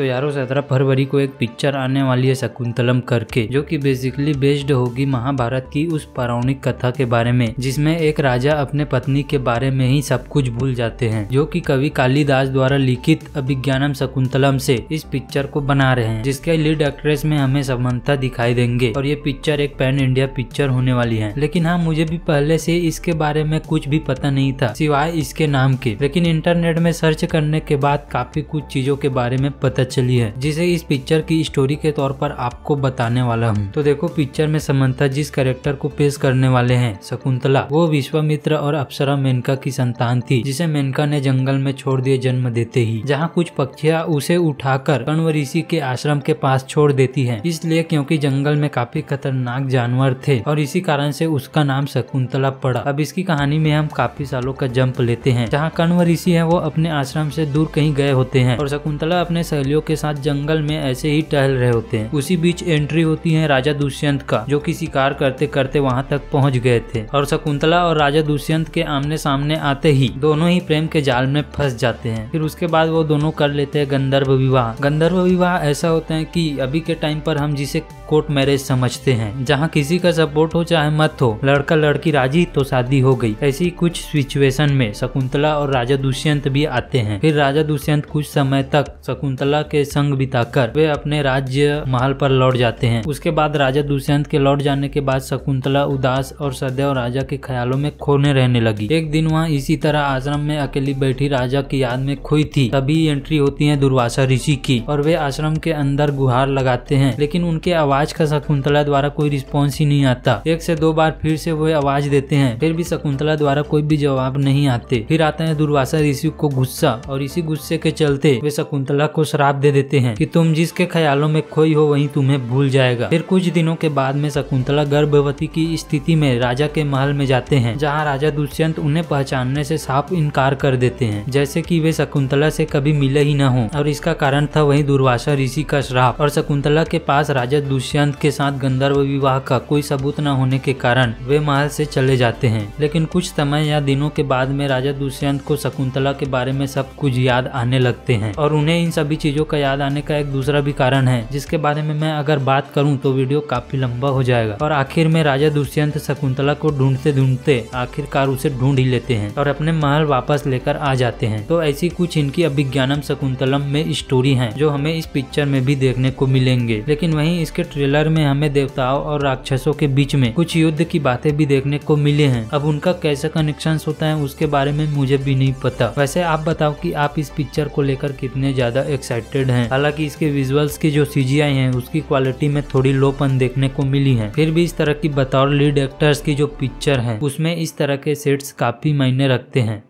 तो यारों 17 फरवरी को एक पिक्चर आने वाली है शकुंतलम करके, जो कि बेसिकली बेस्ड होगी महाभारत की उस पौराणिक कथा के बारे में, जिसमें एक राजा अपने पत्नी के बारे में ही सब कुछ भूल जाते हैं, जो कि कवि कालिदास द्वारा लिखित अभिज्ञानम शकुंतलम से इस पिक्चर को बना रहे हैं, जिसके लीड एक्ट्रेस में हमें समंथा दिखाई देंगे। और ये पिक्चर एक पैन इंडिया पिक्चर होने वाली है। लेकिन हाँ, मुझे भी पहले से इसके बारे में कुछ भी पता नहीं था सिवाय इसके नाम के, लेकिन इंटरनेट में सर्च करने के बाद काफी कुछ चीजों के बारे में पता चली है, जिसे इस पिक्चर की स्टोरी के तौर पर आपको बताने वाला हूँ। तो देखो, पिक्चर में समंथा जिस कैरेक्टर को पेश करने वाले हैं शकुंतला, वो विश्वामित्र और अप्सरा मेनका की संतान थी, जिसे मेनका ने जंगल में छोड़ दिए जन्म देते ही, जहाँ कुछ पक्षियाँ उसे उठाकर कण्व ऋषि के आश्रम के पास छोड़ देती है, इसलिए क्योंकि जंगल में काफी खतरनाक जानवर थे और इसी कारण से उसका नाम शकुंतला पड़ा। अब इसकी कहानी में हम काफी सालों का जंप लेते हैं, जहाँ कण्व ऋषि है वो अपने आश्रम से दूर कहीं गए होते हैं और शकुंतला अपने सहेलियों के साथ जंगल में ऐसे ही टहल रहे होते हैं। उसी बीच एंट्री होती है राजा दुष्यंत का, जो कि शिकार करते करते वहां तक पहुंच गए थे और शकुंतला और राजा दुष्यंत के आमने सामने आते ही दोनों ही प्रेम के जाल में फंस जाते हैं। फिर उसके बाद वो दोनों कर लेते हैं गंधर्व विवाह। गंधर्व विवाह ऐसा होता है कि अभी के टाइम पर हम जिसे कोर्ट मैरिज समझते हैं, जहाँ किसी का सपोर्ट हो चाहे मत हो, लड़का लड़की राजी तो शादी हो गई। ऐसी कुछ सिचुएशन में शकुंतला और राजा दुष्यंत भी आते हैं। फिर राजा दुष्यंत कुछ समय तक शकुंतला के संग बिताकर वे अपने राज्य महल पर लौट जाते हैं। उसके बाद राजा दुष्यंत के लौट जाने के बाद शकुंतला उदास और सदैव राजा के ख्यालों में खोने रहने लगी। एक दिन वहाँ इसी तरह आश्रम में अकेली बैठी राजा की याद में खोई थी, तभी एंट्री होती है दुर्वासा ऋषि की और वे आश्रम के अंदर गुहार लगाते हैं, लेकिन उनके आवाज का शकुंतला द्वारा कोई रिस्पॉन्स ही नहीं आता। 1 से 2 बार फिर से वो आवाज देते हैं, फिर भी शकुंतला द्वारा कोई भी जवाब नहीं आते। फिर आता है दुर्वासा ऋषि को गुस्सा और इसी गुस्से के चलते वे शकुंतला को श्राप दे देते हैं कि तुम जिसके ख्यालों में खोई हो वही तुम्हें भूल जाएगा। फिर कुछ दिनों के बाद में शकुंतला गर्भवती की स्थिति में राजा के महल में जाते हैं, जहाँ राजा दुष्यंत उन्हें पहचानने से साफ इनकार कर देते हैं, जैसे कि वे शकुंतला से कभी मिले ही न हो। और इसका कारण था वही दुर्वासा ऋषि का श्राप। और शकुंतला के पास राजा दुष्यंत के साथ गंधर्व विवाह का कोई सबूत न होने के कारण वे महल से चले जाते हैं। लेकिन कुछ समय या दिनों के बाद में राजा दुष्यंत को शकुंतला के बारे में सब कुछ याद आने लगते हैं और उन्हें इन सभी चीजों का याद आने का एक दूसरा भी कारण है, जिसके बारे में मैं अगर बात करूं तो वीडियो काफी लंबा हो जाएगा। और आखिर में राजा दुष्यंत शकुंतला को ढूंढते ढूंढते आखिरकार उसे ढूंढ ही लेते हैं और अपने महल वापस लेकर आ जाते हैं। तो ऐसी कुछ इनकी अभिज्ञानम शकुंतलम में स्टोरी है, जो हमें इस पिक्चर में भी देखने को मिलेंगे। लेकिन वहीं इसके ट्रेलर में हमें देवताओं और राक्षसों के बीच में कुछ युद्ध की बातें भी देखने को मिले हैं। अब उनका कैसा कनेक्शन होता है उसके बारे में मुझे भी नहीं पता। वैसे आप बताओ कि आप इस पिक्चर को लेकर कितने ज्यादा एक्साइटेड हैं। हालांकि इसके विजुअल्स की जो CGI है उसकी क्वालिटी में थोड़ी लोपन देखने को मिली है, फिर भी इस तरह की बतौर लीड एक्टर्स की जो पिक्चर है उसमें इस तरह के सेट्स काफी मायने रखते हैं।